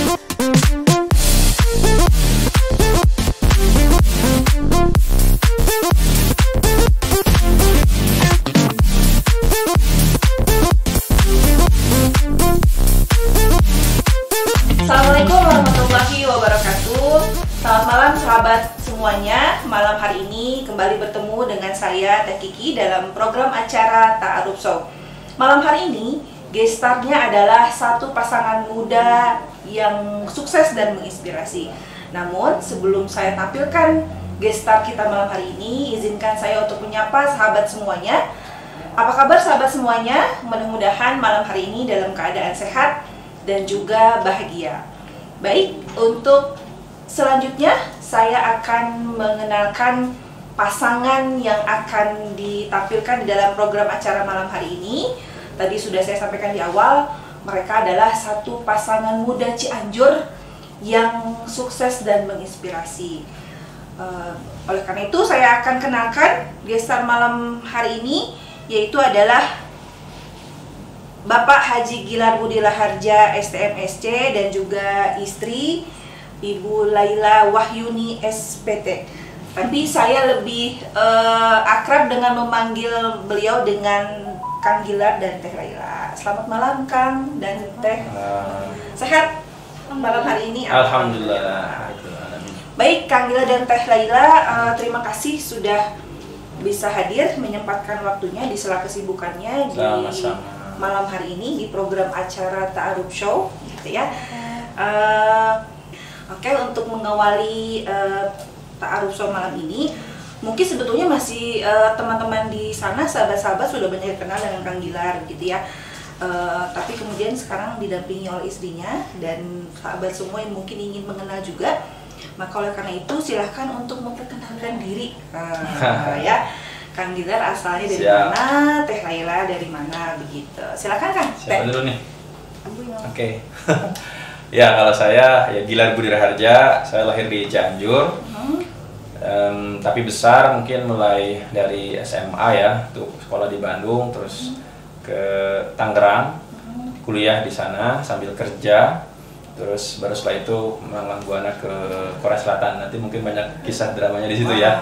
Assalamualaikum warahmatullahi wabarakatuh. Selamat malam sahabat semuanya. Malam hari ini kembali bertemu dengan saya Teh Kiki dalam program acara Ta'aruf Show. Malam hari ini guest star-nya adalah satu pasangan muda yang sukses dan menginspirasi. Namun sebelum saya tampilkan guest star kita malam hari ini, izinkan saya untuk menyapa sahabat semuanya. Apa kabar sahabat semuanya? Mudah-mudahan malam hari ini dalam keadaan sehat dan juga bahagia. Baik, untuk selanjutnya saya akan mengenalkan pasangan yang akan ditampilkan di dalam program acara malam hari ini. Tadi sudah saya sampaikan di awal, mereka adalah satu pasangan muda Cianjur yang sukses dan menginspirasi. Oleh karena itu saya akan kenalkan guest star malam hari ini, yaitu adalah Bapak Haji Gilar Budi Laharja STMSC dan juga istri Ibu Laila Wahyuni SPT. Tapi saya lebih akrab dengan memanggil beliau dengan Kang Gilar dan Teh Laila. Selamat malam Kang dan Teh. Sehat malam hari ini? Alhamdulillah. Baik Kang Gilar dan Teh Laila, terima kasih sudah bisa hadir menyempatkan waktunya di sela kesibukannya di malam hari ini di program acara Ta'aruf Show, gitu ya. Oke, untuk mengawali Ta'aruf Show malam ini, mungkin sebetulnya masih teman-teman di sana, sahabat-sahabat sudah banyak kenal dengan Kang Gilar, gitu ya. Tapi kemudian sekarang didampingi oleh istrinya dan sahabat semua yang mungkin ingin mengenal juga. Maka oleh karena itu silahkan untuk memperkenalkan diri, ya. Kang Gilar asalnya dari mana, Teh Laila dari mana, begitu. Silakan Kang. Siapa dulu nih? Oke. Ya, kalau saya ya Gilar Budi Laharja, saya lahir di Cianjur. Tapi besar mungkin mulai dari SMA ya, untuk sekolah di Bandung, terus ke Tangerang, kuliah di sana sambil kerja. Terus baru setelah itu melang buana ke Korea Selatan. Nanti mungkin banyak kisah dramanya di situ ya.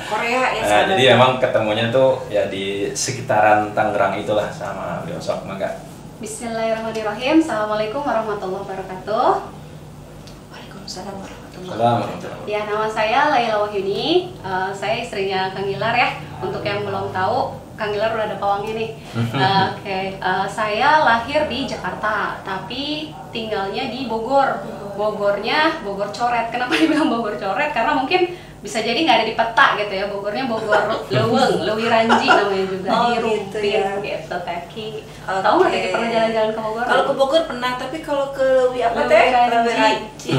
Korea ya. Nah, jadi emang ketemunya tuh ya di sekitaran Tangerang itulah sama beliau. Sok, mangga. Bismillahirrahmanirrahim. Assalamualaikum warahmatullahi wabarakatuh. Waalaikumsalam warahmatullahi wabarakatuh. Ya, nama saya Laila Wahyuni. Saya istrinya Kang Gilar ya. Untuk yang belum tahu, Kang Gilar udah ada pawangnya nih. Saya lahir di Jakarta, tapi tinggalnya di Bogor. Bogornya Bogor Coret. Kenapa dibilang Bogor Coret? Karena mungkin bisa jadi nggak ada di peta gitu ya. Bogornya Bogor Leuweung, Lewiranji namanya juga, di Rumpin gitu. Teki. Tahu nggak Teki pernah jalan-jalan ke Bogor? Kalau ke Bogor pernah, tapi kalau ke Lewi apa Teh? Lewiranji,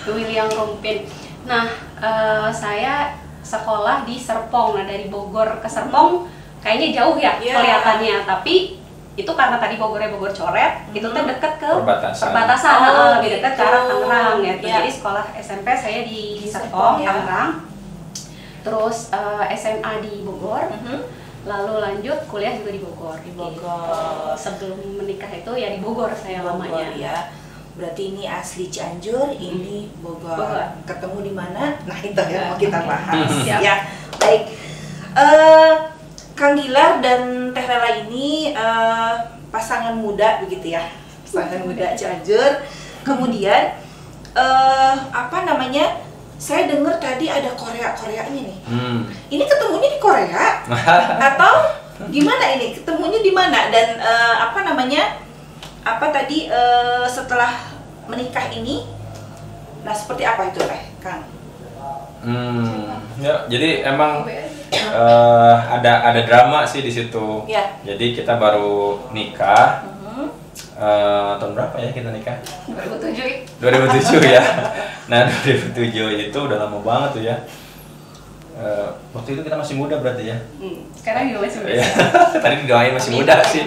Leuweung Rumpin. Nah, saya sekolah di Serpong. Nah, dari Bogor ke Serpong kayaknya jauh ya kelihatannya, tapi itu karena tadi Bogornya Bogor Coret, itu tuh deket ke perbatasan, lebih dekat ke arah Tangerang ya. Jadi sekolah SMP saya di Serpong, Tangerang, terus SMA di Bogor, lalu lanjut kuliah juga di Bogor. Gitu. Sebelum menikah itu ya di Bogor saya lamanya. Ya. Berarti ini asli Cianjur, ini Bogor. Ketemu di mana? Nah, itu yang mau kita bahas. Ya, baik. Kang Gilar dan Teh Laila ini pasangan muda begitu ya, pasangan muda Cianjur. Kemudian apa namanya? Saya dengar tadi ada Koreanya nih. Ini ketemunya di Korea atau gimana ini? Ketemunya di mana dan apa namanya? Apa tadi setelah menikah ini? Nah, seperti apa itu Teh, Kang? Ya, jadi emang ada drama sih di situ. Ya. Jadi kita baru nikah. Tahun berapa ya kita nikah? 2007. 2007 ya. Nah, 2007 itu udah lama banget tuh ya. Waktu itu kita masih muda berarti ya. Sekarang juga masih muda. Tadi didoain masih muda sih.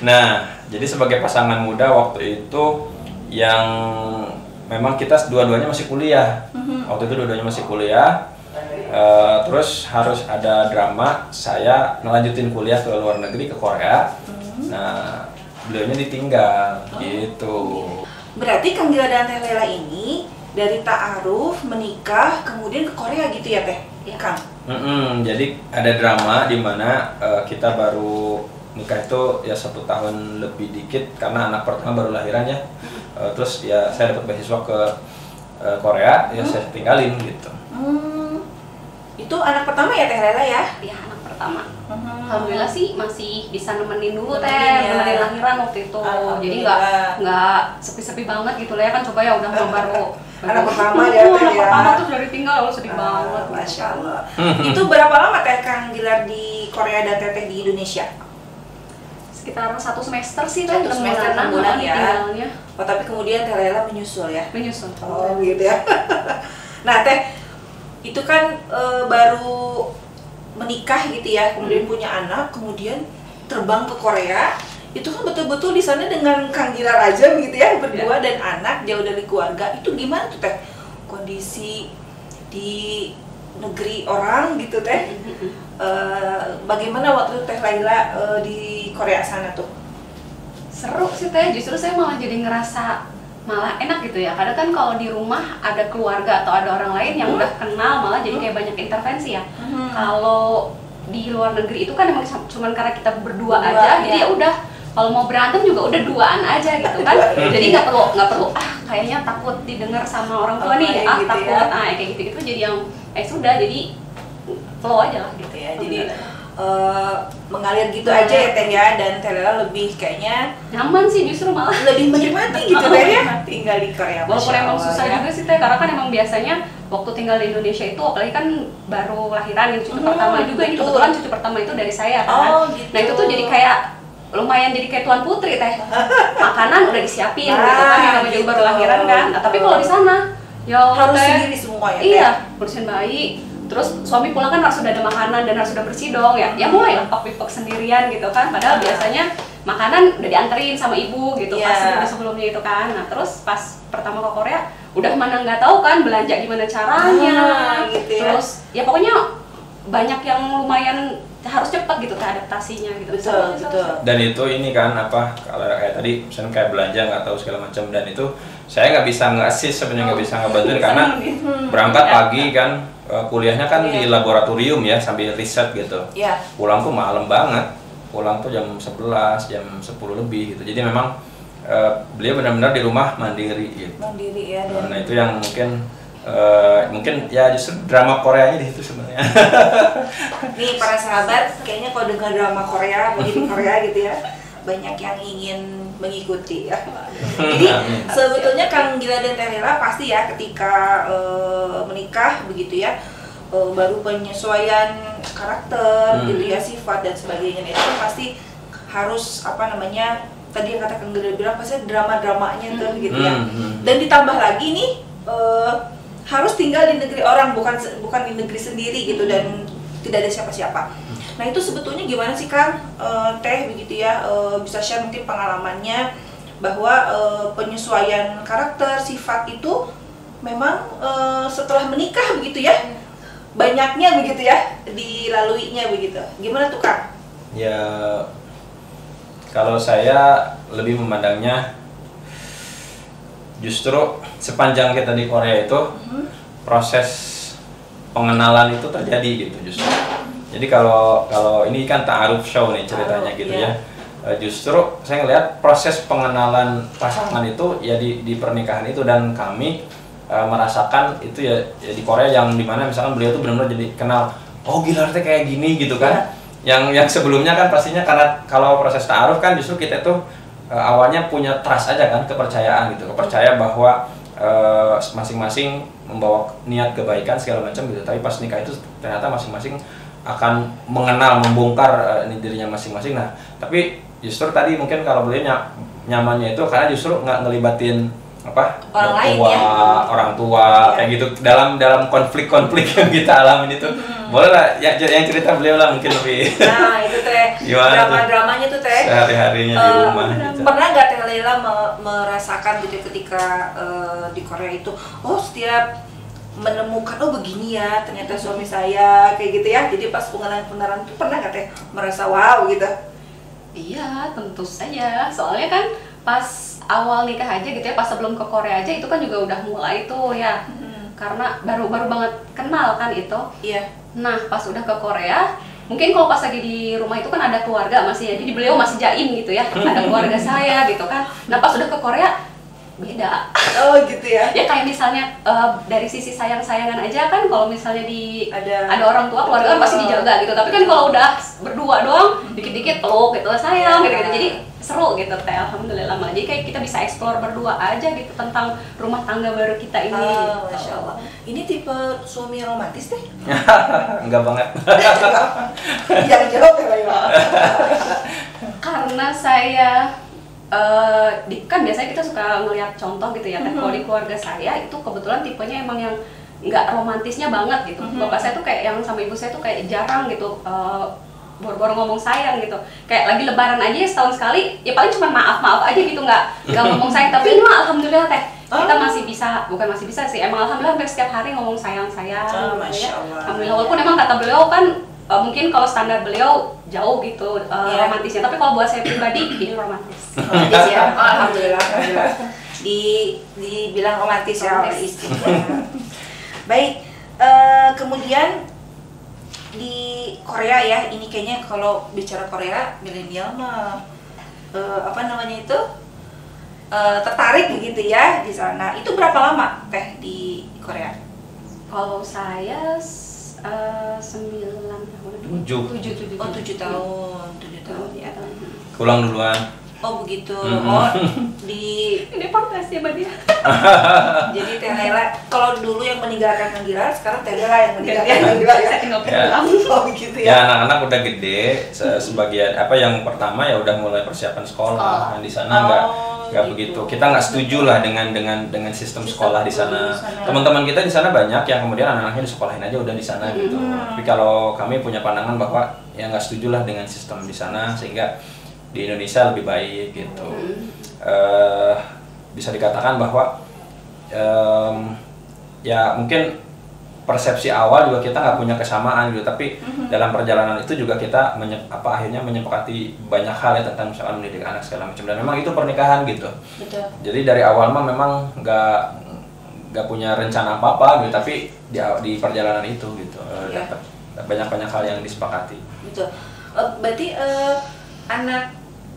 Nah, jadi sebagai pasangan muda waktu itu yang memang kita dua-duanya masih kuliah. Waktu itu dua-duanya masih kuliah. Terus harus ada drama, saya ngelanjutin kuliah ke luar negeri, ke Korea. Nah, beliaunya ditinggal gitu. Berarti Kang Gilar dan Teh Lela ini dari ta'aruf, menikah, kemudian ke Korea gitu ya Teh? Ya. Kang? Jadi ada drama di mana kita baru nikah itu ya 1 tahun lebih dikit karena anak pertama baru lahiran ya. Terus ya saya dapat beasiswa ke Korea, ya saya tinggalin gitu. Itu anak pertama ya Teh Lela ya? Iya, anak pertama. Alhamdulillah sih masih bisa nemenin dulu Nemenin nemenin ya. lahiran waktu itu. Jadi Alhamdulillah. nggak sepi-sepi banget gitu lah ya kan, coba ya udah baru Anak pertama ya, Teh, anak ya. pertama tuh udah ditinggal, sedih banget. Masya Allah. Itu berapa lama Teh Kang Gilar di Korea dan Teteh di Indonesia? Sekitar 1 semester sih, 1 semester, 6 bulan ya. tinggalnya. Oh, tapi kemudian Teh Lela menyusul ya? Menyusul. Oh gitu ya. Nah Teh, itu kan baru menikah gitu ya, kemudian punya anak, kemudian terbang ke Korea. Itu kan betul-betul di sana dengan Kang Gilar aja gitu ya, berdua dan anak, jauh dari keluarga. Itu gimana tuh Teh? Kondisi di negeri orang gitu Teh. Bagaimana waktu Teh Laila di Korea sana tuh? Seru sih Teh, justru saya malah jadi ngerasa malah enak gitu ya. Kadang kan kalau di rumah ada keluarga atau ada orang lain yang udah kenal, malah jadi kayak banyak intervensi ya. Kalau di luar negeri itu kan emang cuman karena kita berdua aja, jadi ya udah kalau mau berantem juga udah duaan aja gitu kan. Jadi nggak perlu kayaknya takut didengar sama orang tua nih, gitu takut ya. kayak gitu jadi yang sudah, jadi flow aja lah gitu Ya, jadi mengalir gitu aja ya Teh ya, dan Teh Lela lebih kayaknya nyaman sih justru, malah lebih menikmati gitu Teh ya tinggal di Korea. walaupun Masya emang Allah, susah ya. juga sih Teh, karena kan emang biasanya waktu tinggal di Indonesia itu, apalagi kan baru lahiran cucu pertama juga, ini betul. kebetulan cucu pertama itu dari saya kan. Oh, gitu. Nah itu tuh jadi kayak lumayan jadi kayak tuan putri Teh, makanan udah disiapin gitu kan, yang namanya juga baru gitu. lahiran kan. Nah, tapi kalau di sana ya Harus Teh, sendiri semua ya Teh? iya, bersihin bayi. Terus suami pulang kan harus sudah ada makanan dan harus sudah bersih dong ya. Ya mulai lah pok-pok sendirian gitu kan. Padahal biasanya makanan udah dianterin sama ibu gitu pas sebelumnya itu kan. Nah terus pas pertama ke Korea udah mana nggak tahu kan belanja gimana caranya. Gitu ya. Terus ya pokoknya banyak yang lumayan harus cepat gitu ke adaptasinya gitu. Betul. Dan itu ini kan apa, kalau kayak tadi misalnya kayak belanja nggak tahu segala macam, dan itu saya nggak bisa nge-assist sebenarnya, nggak bisa ngebantuin karena berangkat pagi kan, kuliahnya kan di laboratorium ya sambil riset gitu. Iya. Pulang tuh malam banget, pulang tuh jam 11, jam 10 lebih gitu. Jadi memang beliau benar-benar di rumah mandiri gitu. Mandiri ya. Dan Nah itu yang mungkin ya justru drama Koreanya di situ sebenarnya. nih para sahabat, kayaknya kalau dengar drama Korea, apalagi di Korea gitu ya, banyak yang ingin mengikuti ya. Jadi sebetulnya Kang Gilar dan Teh Lela pasti ya ketika menikah begitu ya, baru penyesuaian karakter gitu ya, sifat dan sebagainya, itu kan pasti harus apa namanya, tadi yang kata Kang Gilar bilang pasti drama-dramanya tuh gitu ya. Dan ditambah lagi nih harus tinggal di negeri orang, bukan di negeri sendiri gitu, dan tidak ada siapa-siapa. Nah itu sebetulnya gimana sih Kang, Teh begitu ya, bisa share mungkin pengalamannya bahwa penyesuaian karakter, sifat itu memang setelah menikah begitu ya, banyaknya begitu ya dilaluinya begitu. Gimana tuh Kang? Ya kalau saya lebih memandangnya justru sepanjang kita di Korea itu proses pengenalan itu terjadi gitu justru. Jadi kalau ini kan ta'aruf show nih ceritanya gitu ya. Justru saya ngelihat proses pengenalan pasangan itu ya di pernikahan itu, dan kami merasakan itu ya di Korea yang dimana misalkan beliau tuh benar-benar jadi kenal, oh Gilar teh kayak gini gitu kan. Yang sebelumnya kan pastinya karena kalau proses ta'aruf kan justru kita tuh awalnya punya trust aja kan, kepercayaan gitu, kepercaya bahwa masing-masing membawa niat kebaikan segala macam gitu. Tapi pas nikah itu ternyata masing-masing akan mengenal, membongkar dirinya masing-masing. Nah, tapi justru tadi mungkin kalau beliau nyamannya itu karena justru nggak ngelibatin apa orang tua kayak gitu dalam konflik-konflik yang kita alamin itu. Boleh lah yang cerita beliau lah mungkin lebih. Nah itu Teh, drama-dramanya tuh Teh sehari-harinya di rumah gitu. Pernah nggak Teh Lela merasakan gitu ketika di Korea itu, oh setiap menemukan, oh begini ya ternyata suami saya kayak gitu ya, jadi pas pengenalan itu pernah nggak Teh merasa wow gitu? Iya, tentu saja. Soalnya kan pas awal nikah aja gitu ya, pas sebelum ke Korea aja itu kan juga udah mulai tuh ya. Karena baru banget kenal kan itu. Iya. Nah, pas udah ke Korea, mungkin kalau pas lagi di rumah itu kan ada keluarga masih, jadi beliau masih jaim gitu ya, ada keluarga saya gitu kan. Nah, pas udah ke Korea beda. Oh gitu ya. Ya kayak misalnya dari sisi sayang-sayangan aja kan, kalau misalnya ada orang tua keluarga kan pasti dijaga gitu. Tapi kan kalau udah berdua doang, dikit-dikit peluk gitu, sayang gitu-gitu. Jadi seru gitu teh, alhamdulillah. Jadi kayak kita bisa explore berdua aja gitu tentang rumah tangga baru kita ini. Oh, Masya Allah. Ini tipe suami romantis teh? Enggak banget. Yang jawab ya. Karena saya kan biasanya kita suka ngeliat contoh gitu ya, kalau di keluarga saya itu kebetulan tipenya emang yang nggak romantisnya banget gitu. Bapak saya tuh kayak yang sama ibu saya tuh kayak jarang gitu boro-boro ngomong sayang gitu. Kayak lagi lebaran aja setahun sekali, ya paling cuma maaf-maaf aja gitu, nggak ngomong sayang. Tapi ini mah alhamdulillah teh, kita masih bisa, bukan masih bisa sih, emang alhamdulillah hampir setiap hari ngomong sayang-sayang gitu ya. Alhamdulillah, walaupun emang kata beliau kan mungkin kalau standar beliau jauh gitu romantisnya, tapi kalau buat saya pribadi ini romantis. Romantis ya, alhamdulillah. Dibilang romantis ya oleh istri. Baik, kemudian di Korea ya, ini kayaknya kalau bicara Korea milenial mah tertarik begitu ya di sana. Itu berapa lama teh di Korea? Kalau saya 9 tahun. 7 Oh 7 tahun ya. Pulang duluan. Oh begitu. Oh di deportasi sama dia. Jadi Teh Laila kalau dulu yang meninggalkan Kang Gilar, sekarang Teh Laila yang meninggalkan Kang Gilar ya. Saya tinggal pulang. Oh begitu Ya, ya. anak-anak udah gede, sebagian yang pertama ya udah mulai persiapan sekolah. Nah, di sana nggak gitu. begitu. Kita nggak setuju lah dengan sistem sekolah di sana. Teman-teman kita di sana banyak yang kemudian anak-anaknya disekolahin aja udah di sana gitu. Tapi kalau kami punya pandangan bahwa ya nggak setuju lah dengan sistem di sana, sehingga di Indonesia lebih baik gitu. Bisa dikatakan bahwa ya mungkin persepsi awal juga kita nggak punya kesamaan gitu, tapi dalam perjalanan itu juga kita akhirnya menyepakati banyak hal ya tentang misalkan mendidik anak segala macam, dan memang itu pernikahan gitu. Betul. Jadi dari awal mah memang nggak punya rencana apa-apa gitu, tapi di perjalanan itu gitu dapat banyak hal yang disepakati. Betul. Berarti anak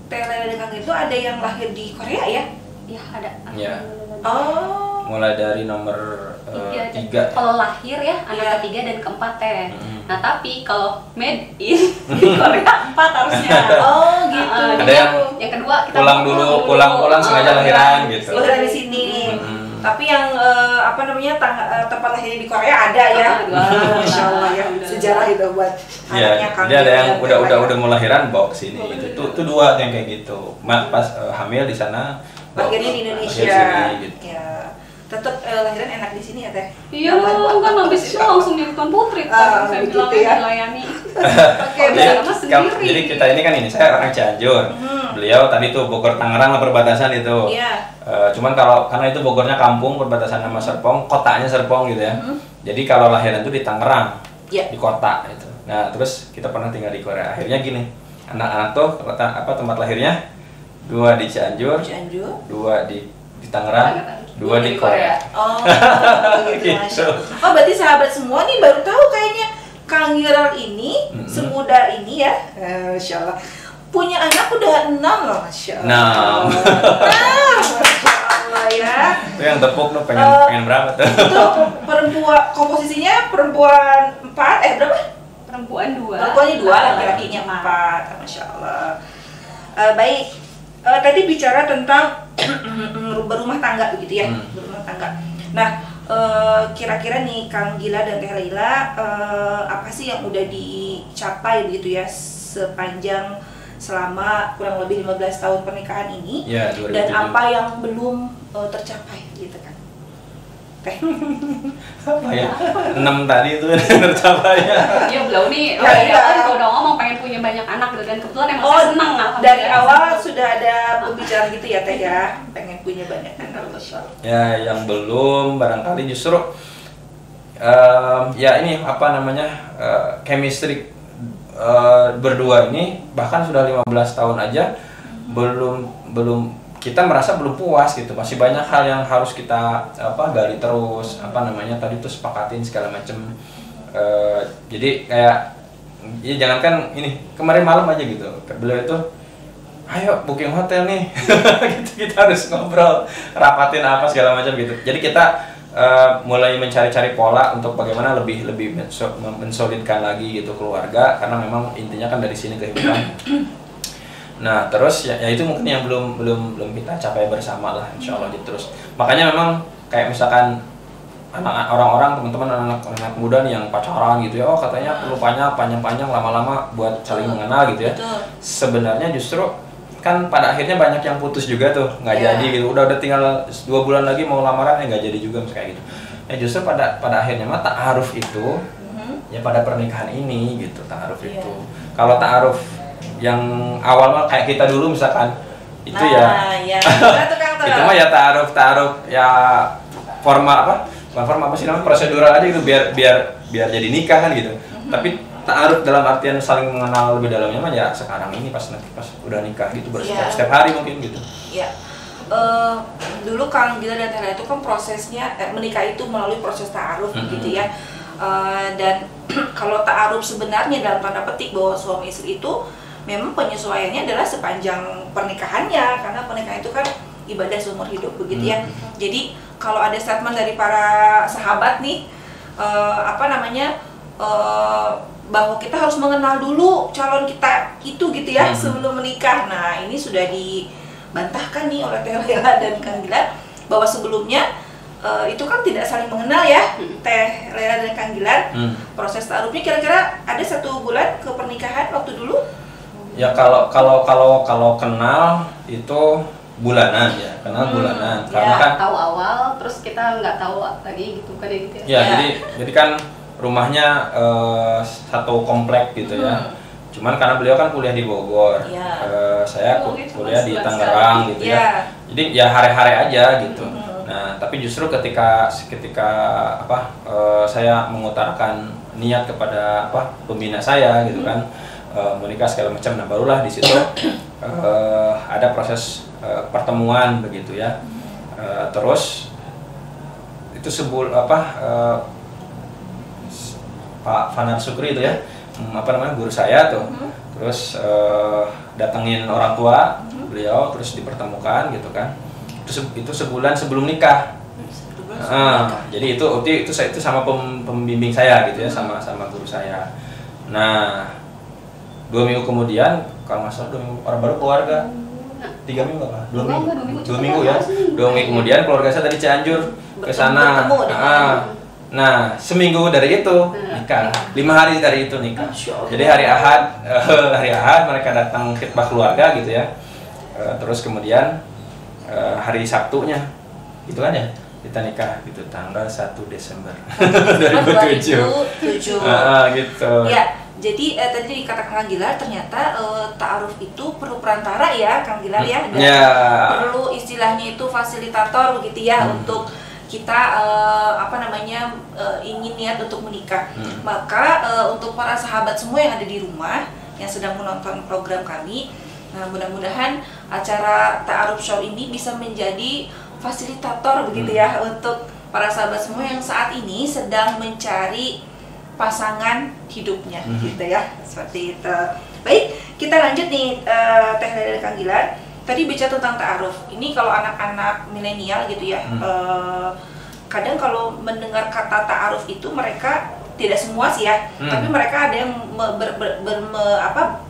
Teh Laila dan Kang itu ada yang lahir di Korea ya? Iya ada. Ya. Oh. Mulai dari nomor 3. Kalau lahir ya anak ketiga dan keempat teh. Nah tapi kalau made in di Korea 4 harusnya. Oh gitu. Ada yang kedua kita pulang sengaja lahiran gitu. Lahiran di sini. Tapi yang tempat lahirnya di Korea ada ya. Masya Allah ya. Sejarah itu buat anaknya Kang. Jadi ada yang udah mau lahiran bawa ke sini gitu. Itu 2 yang kayak gitu. Pas hamil di sana, lahirnya di Indonesia. Gitu. Ya. Tetap lahiran enak di sini ya Teh? Iya, kan habis itu langsung jadi Tuan Putri. Saya bilang ya. Dilayani. Oke, jadi kita ini kan saya orang Cianjur. Beliau tadi tuh Bogor Tangerang lah perbatasan itu. Iya. Cuman karena itu Bogornya kampung perbatasan sama Serpong, kotanya Serpong gitu ya. Jadi kalau lahiran itu di Tangerang, di kota itu. Nah terus kita pernah tinggal di Korea. Akhirnya gini, anak-anak tuh tempat lahirnya 2 di Cianjur, 2 di Tangerang, 2 di Korea. Oh, gitu. Oh, berarti sahabat semua nih baru tahu kayaknya Kang Giral ini semuda ini ya, Masya Allah. Punya anak udah 6 loh, Masya Allah. 6. Masya Allah ya. Itu yang tepuk tuh pengen berapa tuh? Itu komposisinya perempuan 4, berapa? Perempuan 2. Perempuannya 2, laki-lakinya 4. Masya Allah. Baik. Tadi bicara tentang berumah tangga begitu ya, berumah tangga. Nah, kira-kira nih Kang Gila dan Teh Laila, apa sih yang udah dicapai begitu ya sepanjang selama kurang lebih 15 tahun pernikahan ini, dan apa yang belum tercapai gitu kan? Teh. Apa ya? 6 tadi itu tercapai ya. Iya, beliau nih kan udah ngomong pengen punya banyak anak gitu, dan kebetulan emang saya senang dari awal sudah ada pembicaraan gitu ya Teh ya, pengen punya banyak anak. Ya, yang belum barangkali justru ya ini chemistry berdua ini bahkan sudah 15 tahun aja belum kita merasa belum puas gitu, masih banyak hal yang harus kita gali terus, tadi tuh sepakatin segala macem. Jadi kayak ya jangankan ini, kemarin malam aja gitu beliau itu ayo booking hotel nih gitu, kita harus ngobrol, rapatin apa segala macam gitu. Jadi kita mulai mencari-cari pola untuk bagaimana lebih mensolidkan lagi gitu keluarga, karena memang intinya kan dari sini kehidupan. Nah terus ya itu mungkin yang belum kita capai bersama lah, insya Allah gitu. Terus makanya memang kayak misalkan orang-orang, teman-teman anak muda nih yang pacaran gitu ya, oh katanya perlu panjang-panjang lama-lama buat saling mengenal gitu ya. Sebenarnya justru kan pada akhirnya banyak yang putus juga tuh, nggak jadi gitu, udah tinggal 2 bulan lagi mau lamaran nggak jadi juga kayak gitu. Ya justru pada akhirnya mah ta'aruf itu ya pada pernikahan ini gitu, ta'aruf itu. Kalau ta'aruf yang awal mah kayak kita dulu misalkan itu itu mah ya ta'aruf ya formal apa sih namanya, prosedural aja gitu, biar jadi nikah kan gitu. Tapi ta'aruf dalam artian saling mengenal lebih dalamnya mah ya sekarang ini pas udah nikah gitu, setiap hari mungkin gitu. Iya. Dulu Kang Gilar dan Teh itu kan prosesnya menikah itu melalui proses ta'aruf gitu ya. Dan kalau ta'aruf sebenarnya dalam tanda petik bahwa suami istri itu memang penyesuaiannya adalah sepanjang pernikahannya, karena pernikahan itu kan ibadah seumur hidup begitu ya. Jadi kalau ada statement dari para sahabat nih bahwa kita harus mengenal dulu calon kita itu gitu ya sebelum menikah. Nah ini sudah dibantahkan nih oleh Teh Lela dan Kang Gilar bahwa sebelumnya itu kan tidak saling mengenal ya. Teh Lela dan Kang Gilar proses ta'arufnya kira-kira ada 1 bulan ke pernikahan waktu dulu? Ya kalau kenal itu bulanan ya, bulanan. Karena kan tahu awal terus kita nggak tahu lagi gitu kan gitu ya. Jadi kan rumahnya satu komplek gitu ya. Cuman karena beliau kan kuliah di Bogor, saya kuliah di Tangerang gitu ya. Jadi ya hare-hare aja gitu. Nah, tapi justru ketika saya mengutarakan niat kepada pembina saya gitu kan, menikah segala macam, nah barulah di situ ada proses pertemuan begitu ya. Terus itu Pak Fanar Sukri itu ya, guru saya tuh. Terus datengin orang tua beliau, terus dipertemukan gitu kan. Itu sebulan sebelum nikah. Jadi itu sama pembimbing saya gitu ya, sama guru saya. Nah 2 minggu kemudian, kalau nggak salah 2 minggu, orang baru keluarga. 3 minggu apa? 2 minggu. 2 minggu ya. 2 minggu kemudian keluarga saya dari Cianjur ke sana. Nah, seminggu dari itu nikah. 5 hari dari itu nikah. Jadi hari Ahad mereka datang khitbah keluarga gitu ya. Terus kemudian hari Sabtunya itu kan ya kita nikah gitu, tanggal 1 Desember 2007. Gitu. Ya. Jadi tadi dikatakan Kang Gilar ternyata ta'aruf itu perlu perantara ya Kang Gilar ya, dan perlu istilahnya itu fasilitator gitu ya untuk kita ingin niat untuk menikah. Maka untuk para sahabat semua yang ada di rumah yang sedang menonton program kami, nah mudah-mudahan acara ta'aruf show ini bisa menjadi fasilitator begitu ya untuk para sahabat semua yang saat ini sedang mencari pasangan hidupnya gitu ya, seperti itu. Baik, kita lanjut nih Teh Lela dan Kang Gilar. Tadi bicara tentang ta'aruf. Ini kalau anak-anak milenial gitu ya, kadang kalau mendengar kata ta'aruf itu mereka tidak semua sih ya, tapi mereka ada yang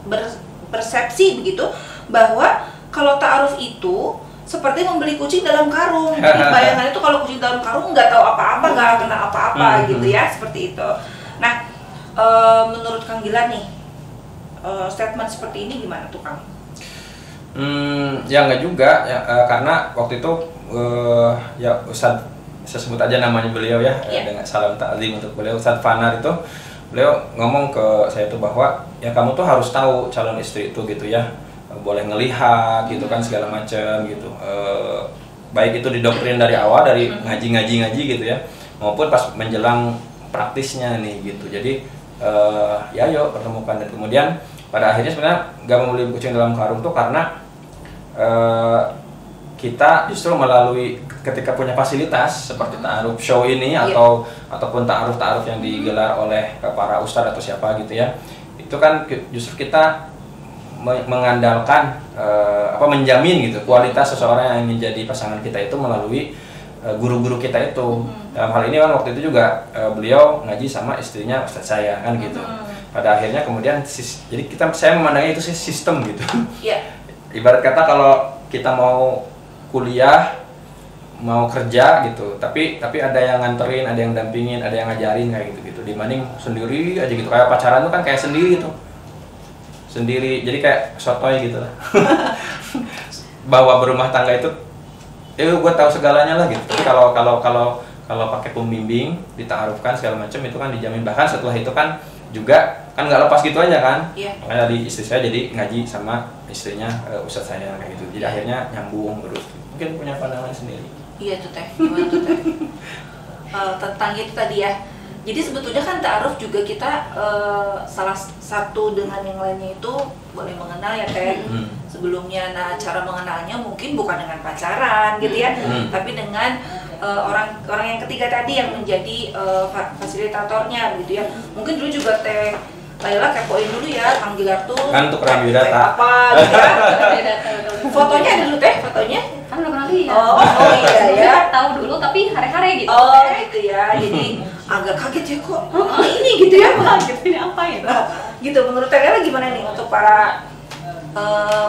berpersepsi begitu bahwa kalau ta'aruf itu seperti membeli kucing dalam karung. Jadi bayangannya itu kalau kucing dalam karung nggak tahu apa-apa, nggak kenal apa-apa gitu ya, seperti itu. Nah, menurut Kang Gilar nih, statement seperti ini gimana tuh Kang? Ya nggak juga ya, karena waktu itu ya Ustadz, saya sebut aja namanya beliau ya, dengan salam ta'zim untuk beliau, Ustadz Fanar itu, beliau ngomong ke saya tuh bahwa ya kamu tuh harus tahu calon istri itu gitu ya, boleh ngelihat gitu kan segala macam gitu, baik itu didoktrin dari awal, dari ngaji gitu ya, maupun pas menjelang praktisnya nih gitu. Jadi ya yuk pertemukan, dan kemudian pada akhirnya sebenarnya nggak membeli kucing dalam karung tuh karena kita justru melalui ketika punya fasilitas seperti ta'aruf show ini atau ataupun ta'aruf yang digelar oleh para ustadz atau siapa gitu ya, itu kan justru kita mengandalkan menjamin gitu kualitas seseorang yang menjadi pasangan kita itu melalui guru-guru kita itu. Dalam hal ini kan waktu itu juga beliau ngaji sama istrinya ustadz saya kan gitu. Pada akhirnya kemudian jadi saya memandangnya itu sistem gitu. Ibarat kata kalau kita mau kuliah, mau kerja gitu, tapi ada yang nganterin, ada yang dampingin, ada yang ngajarin kayak gitu dibanding sendiri aja gitu. Kayak pacaran tuh kan kayak sendiri gitu, sendiri, jadi kayak sotoy gitu lah. Bahwa berumah tangga itu gue tahu segalanya lah gitu. Tapi kalau pakai pembimbing, dita'arufkan segala macam itu kan dijamin. Bahkan setelah itu kan juga kan nggak lepas gitu aja kan. Makanya tadi istri saya jadi ngaji sama istrinya ustadz saya kayak gitu. Jadi akhirnya nyambung terus. Mungkin punya pandangan sendiri. Iya tuh teh, gimana tuh teh? Tentang itu tadi ya. Jadi sebetulnya kan ta'aruf juga kita salah satu dengan yang lainnya itu boleh mengenal ya teh. Sebelumnya, nah cara mengenalnya mungkin bukan dengan pacaran gitu ya, tapi dengan orang yang ketiga tadi yang menjadi fasilitatornya gitu ya. Mungkin dulu juga teh Laila kepoin dulu ya, Kang Gilar tuh kan tukeran biodata apa gitu ya. Fotonya dulu teh, fotonya kan udah pernah lihat. Oh iya ya, tahu dulu tapi hari-hari gitu. Oh gitu ya, jadi agak kaget ya kok ini gitu ya, gitu ini apa ya? Gitu, menurut Laila gimana nih untuk para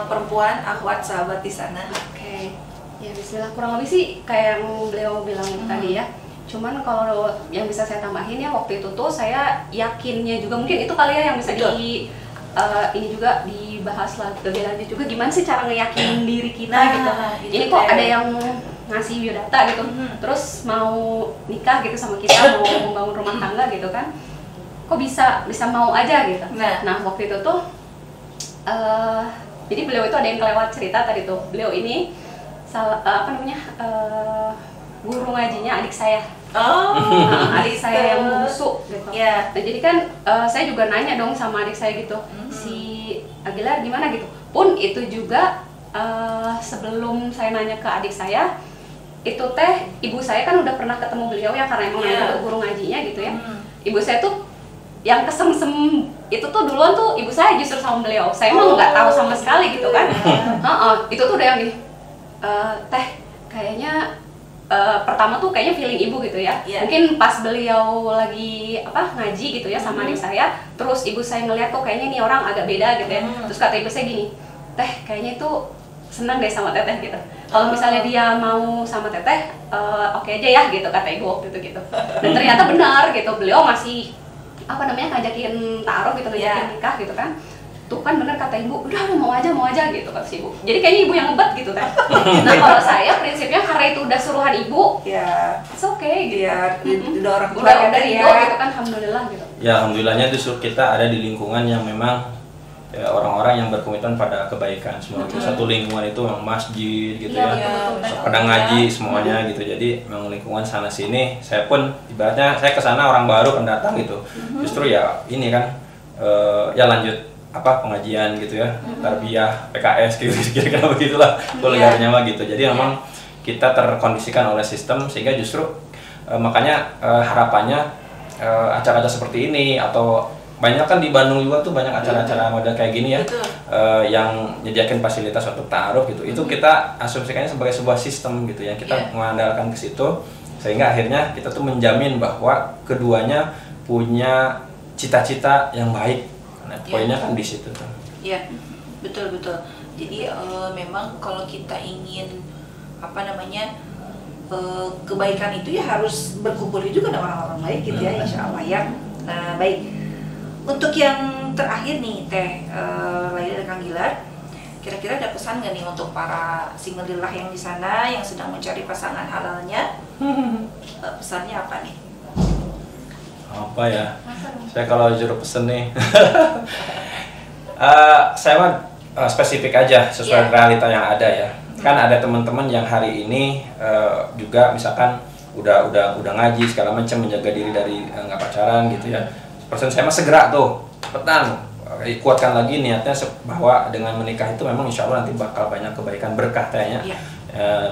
perempuan akhwat sahabat di sana? Oke, ya bismillah, kurang lebih sih kayak yang beliau bilang tadi ya. Cuman kalau yang bisa saya tambahin ya, waktu itu tuh saya yakinnya juga mungkin itu kali ya yang bisa ini juga dibahas lebih lanjut juga, gimana sih cara ngeyakinin diri kita gitu. Ini kok ada yang ngasih biodata gitu, terus mau nikah gitu sama kita, mau membangun rumah tangga gitu kan, kok bisa mau aja gitu. Nah waktu itu tuh jadi beliau itu ada yang kelewat cerita tadi tuh, beliau ini guru ngajinya adik saya. Adik saya yang bungsu gitu. Nah, jadi kan saya juga nanya dong sama adik saya gitu, si Agilar gimana gitu. Pun itu juga sebelum saya nanya ke adik saya, itu teh ibu saya kan udah pernah ketemu beliau ya, karena emang itu guru ngajinya gitu ya. Ibu saya tuh yang kesem-sem itu tuh duluan tuh ibu saya justru sama beliau. Saya mah nggak tahu sama sekali gitu kan. Itu tuh udah yang gini, teh kayaknya pertama tuh kayaknya feeling ibu gitu ya. Mungkin pas beliau lagi ngaji gitu ya sama adik saya, terus ibu saya ngeliat kok kayaknya nih orang agak beda gitu ya. Terus kata ibu saya gini, teh kayaknya itu senang deh sama teteh gitu. Kalau misalnya dia mau sama teteh, oke aja ya gitu kata ibu waktu itu gitu. Dan ternyata benar gitu, beliau masih ngajakin ta'aruf gitu, ngajakin nikah gitu kan. Tuh kan bener kata ibu, udah mau aja gitu kata si ibu. Jadi kayaknya ibu yang ngebet gitu kan. Nah kalau saya prinsipnya karena itu udah suruhan ibu, it's okay gitu. Udah orang tua udah ridho gitu kan, alhamdulillah gitu. Ya alhamdulillahnya justru kita ada di lingkungan yang memang ya, orang-orang yang berkomitmen pada kebaikan semua. Satu lingkungan itu memang masjid gitu pada ngaji semuanya gitu. Jadi memang lingkungan sana sini. Saya pun ibaratnya saya kesana orang baru pendatang gitu. Justru ya ini kan ya lanjut pengajian gitu ya, tarbiyah, PKS gitu kira-kira begitulah kuliahnya mah gitu. Jadi memang kita terkondisikan oleh sistem sehingga justru makanya harapannya acara-acara seperti ini atau banyak kan di Bandung juga tuh banyak acara-acara model kayak gini ya, yang menyediakan fasilitas untuk ta'aruf gitu. Itu kita asumsikannya sebagai sebuah sistem gitu yang kita mengandalkan ke situ, sehingga akhirnya kita tuh menjamin bahwa keduanya punya cita-cita yang baik. Nah, poinnya kan di situ tuh. Iya, betul. Jadi memang kalau kita ingin kebaikan itu ya harus berkumpul juga dengan orang-orang baik gitu ya, insya Allah ya. Nah, baik. Untuk yang terakhir nih Teh Laila dan Kang Gilar, kira-kira ada pesan nggak nih untuk para single lillah yang di sana yang sedang mencari pasangan halalnya? Pesannya apa nih? Apa ya? Saya kalau jujur pesen nih, saya mah spesifik aja sesuai realita yang ada ya. Kan ada teman-teman yang hari ini juga misalkan udah ngaji segala macam, menjaga diri dari nggak pacaran gitu ya. Persen saya mah segera tuh, cepetan kuatkan lagi niatnya bahwa dengan menikah itu memang insya Allah nanti bakal banyak kebaikan berkah kayaknya.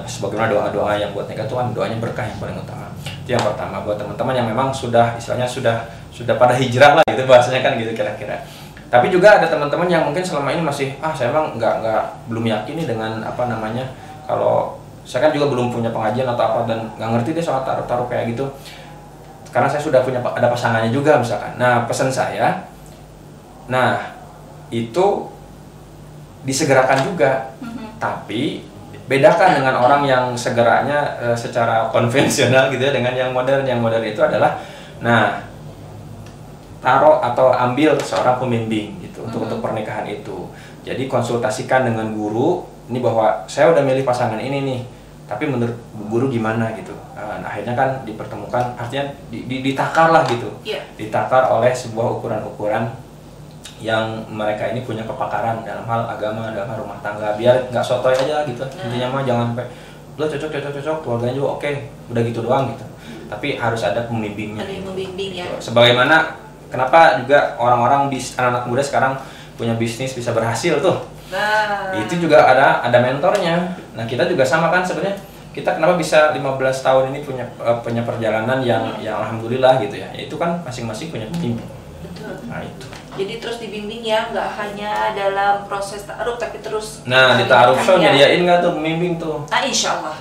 Sebagaimana doa-doa yang buat nikah itu kan doanya berkah yang paling utama. Itu yang pertama buat teman-teman yang memang sudah istilahnya sudah pada hijrah lah gitu bahasanya kan gitu kira-kira. Tapi juga ada teman-teman yang mungkin selama ini masih saya emang belum yakin nih dengan apa namanya, kalau saya kan juga belum punya pengajian atau apa dan nggak ngerti deh soal taruh kayak gitu. Karena saya sudah ada pasangannya juga misalkan. Nah pesan saya, itu disegerakan juga. Tapi bedakan dengan orang yang segeranya secara konvensional gitu ya dengan yang modern. Yang modern itu adalah taruh atau ambil seorang pembimbing gitu untuk pernikahan itu. Jadi konsultasikan dengan guru ini bahwa saya udah milih pasangan ini nih, tapi menurut guru gimana gitu. Akhirnya kan dipertemukan, artinya ditakar lah gitu. Ditakar oleh sebuah ukuran-ukuran yang mereka ini punya kepakaran dalam hal agama, dalam hal rumah tangga, biar nggak sotoy aja gitu. Intinya mah jangan lo cocok, keluarganya juga oke, udah gitu doang gitu. Tapi harus ada pembimbingnya. Ada yang membimbing ya. Sebagaimana kenapa juga orang-orang anak-anak muda sekarang punya bisnis bisa berhasil tuh. Itu juga ada mentornya. Nah kita juga sama kan sebenarnya. Kita kenapa bisa 15 tahun ini punya perjalanan yang alhamdulillah gitu ya. Itu kan masing-masing punya pembimbing. Betul. Nah itu. Jadi terus dibimbing ya, nggak hanya dalam proses ta'aruf tapi terus. Di ta'aruf show nyediain nggak tuh pembimbing tuh? Insya Allah.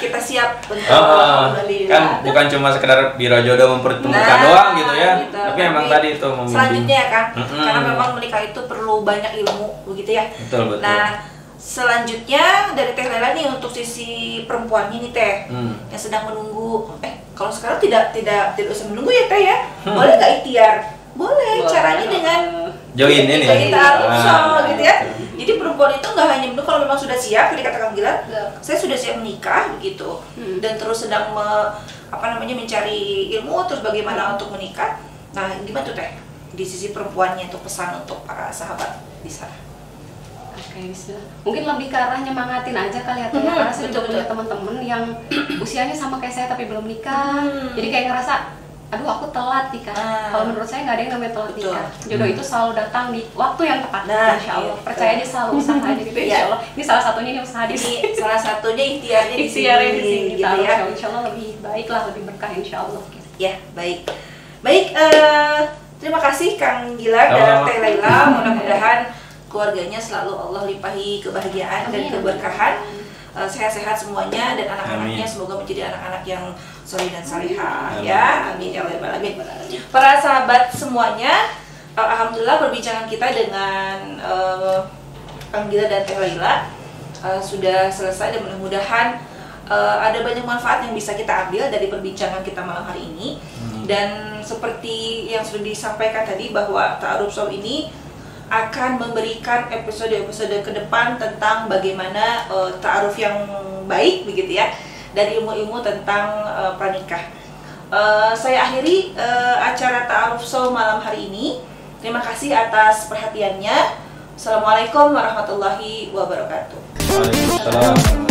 Kita siap untuk kan bukan cuma sekedar biro jodoh mempertemukan doang gitu ya. Gitu. Tapi emang tadi itu membimbing. Selanjutnya ya kan, karena memang menikah itu perlu banyak ilmu begitu ya. Betul. Selanjutnya dari Teh Laila nih untuk sisi perempuannya nih Teh yang sedang menunggu. Kalau sekarang tidak usah menunggu ya Teh ya. Boleh nggak ikhtiar? Boleh. Caranya dengan join ini. Join ta'aruf show gitu ya. Jadi perempuan itu nggak hanya menunggu kalau memang sudah siap, tadi kata Kang Gilang, saya sudah siap menikah begitu, dan terus sedang mencari ilmu terus bagaimana untuk menikah. Nah, gimana tuh Teh di sisi perempuannya untuk pesan untuk para sahabat di sana? Oke, bismillah. Mungkin lebih ke arah nyemangatin aja kali ya, karena saya juga punya teman-teman yang usianya sama kayak saya tapi belum nikah. Jadi kayak ngerasa, aduh aku telat nikah. Kalau menurut saya nggak ada yang namanya telat nikah. Jodoh itu selalu datang di waktu yang tepat. Insya Allah. Percaya aja, selalu usaha aja gitu. Insya Allah. Ini salah satunya nih usaha di sini. Salah satunya ikhtiarnya di sini. Gitu ya. Insya Allah lebih baik lah, lebih berkah Insya Allah. Ya baik. Terima kasih Kang Gilang dan Teh Laila. Mudah-mudahan keluarganya selalu Allah limpahi kebahagiaan dan keberkahan, sehat-sehat semuanya, dan anak-anaknya semoga menjadi anak-anak yang soleh dan salihah ya, amin ya rabbal alamin. Para sahabat semuanya, alhamdulillah perbincangan kita dengan Kang Gilang dan Teh Laila sudah selesai, dan mudah-mudahan ada banyak manfaat yang bisa kita ambil dari perbincangan kita malam hari ini. Dan seperti yang sudah disampaikan tadi bahwa Ta'aruf Show ini akan memberikan episode-episode ke depan tentang bagaimana ta'aruf yang baik begitu ya, dan ilmu-ilmu tentang pranikah. Saya akhiri acara Ta'aruf Show malam hari ini. Terima kasih atas perhatiannya. Assalamualaikum warahmatullahi wabarakatuh. Waalaikumsalam.